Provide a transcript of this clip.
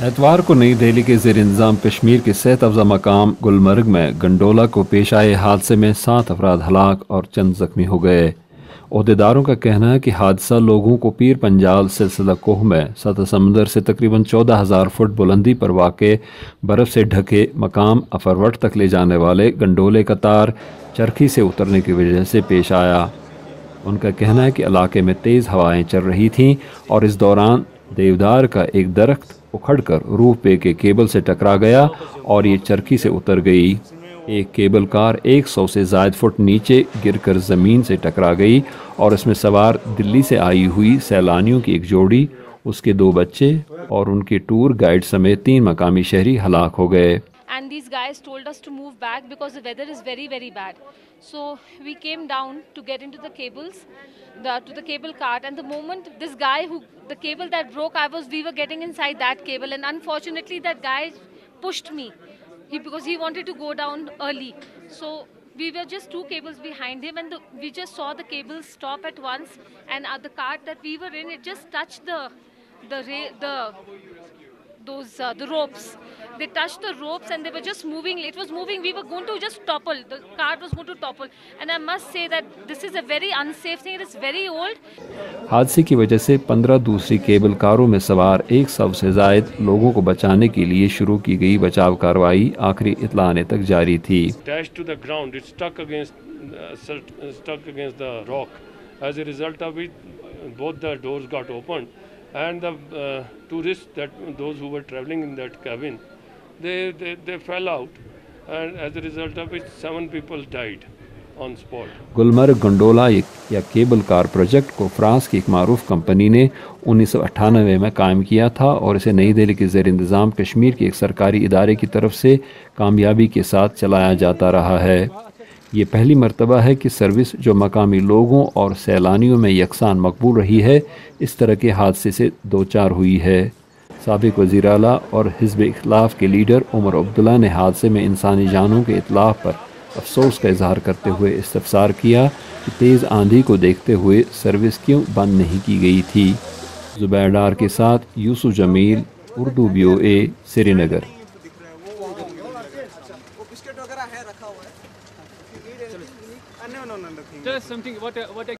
اتوار کو نئی دہلی کے زیر انتظام کشمیر کے صحت افزا مقام گلمرگ میں گنڈولا کو پیش آئے حادثے میں 7 افراد ہلاک اور چند زخمی ہو گئے۔ عہدیداروں کا کہنا ہے کہ حادثہ لوگوں کو پیر پنجال سلسلہ کوہ میں سطح سمندر سے تقریباً 14,000 فٹ بلندی پر واقع برف سے ڈھکے مقام افروٹ تک لے جانے والے گنڈولے کا تار چرخی سے اترنے کی وجہ سے پیش آیا۔ ان کا کہنا ہے کہ علاقے میں تیز ہوائیں چل رہی تھیں اور اس دوران دیودار کا ایک درخت اکھڑ کر روپ وے کے کیبل سے ٹکرا گیا اور یہ چرخی سے اتر گئی۔ ایک کیبل کار 100 سے زائد فٹ نیچے گر کر زمین سے ٹکرا گئی اور اس میں سوار دلی سے آئی ہوئی سیلانیوں کی ایک جوڑی، اس کے 2 بچے اور ان کے ٹور گائیڈ سمیت 3 مقامی شہری ہلاک ہو گئے۔ And these guys told us to move back because the weather is very, very bad. So we came down to get into the cables, to the cable cart, and the moment this guy the cable that broke, we were getting inside that cable, and unfortunately that guy pushed me because he wanted to go down early. So we were just 2 cables behind him, and we just saw the cables stop at once, and the cart that we were in, it just touched the ropes. They touched the ropes and they were just moving. It was moving. We were going to just topple. The cart was going to topple. And I must say that this is a very unsafe thing. It is very old. حادثے کی وجہ سے 15 دوسری cable کاروں میں سوار 100 سے زائد لوگوں کو بچانے کے لیے شروع کی گئی بچاؤ کارروائی آخری اطلاع آنے تک جاری تھی۔ Dashed to the ground. It stuck against the rock. As a result of it, both the doors got opened. And the tourists, those who were traveling in that cabin, they fell out, and as a result of it 7 people died on spot. Gulmarg gondola یا cable car project کو France کی ایک معروف company نے 1998 میں قائم کیا تھا اور اسے نئی دہلی کے زیر انتظام کشمیر کے ایک سرکاری ادارے کی طرف سے کامیابی کے ساتھ چلایا جاتا رہا ہے۔ یہ پہلی مرتبہ ہے کہ سروس جو مقامی لوگوں اور سیلانیوں میں یکساں مقبول رہی ہے اس طرح کے حادثے سے دوچار ہوئی ہے۔ سابق وزیر اعلیٰ اور حزب اختلاف کے لیڈر عمر عبداللہ نے حادثے میں انسانی جانوں کے اتلاف پر افسوس کا اظہار کرتے ہوئے استفسار کیا کہ تیز آندھی کو دیکھتے ہوئے سروس کیوں بند نہیں کی گئی تھی۔ زبیر ڈار کے ساتھ یوسف جمیل، Urdu BOA، Sri Nagar. Tell us something. What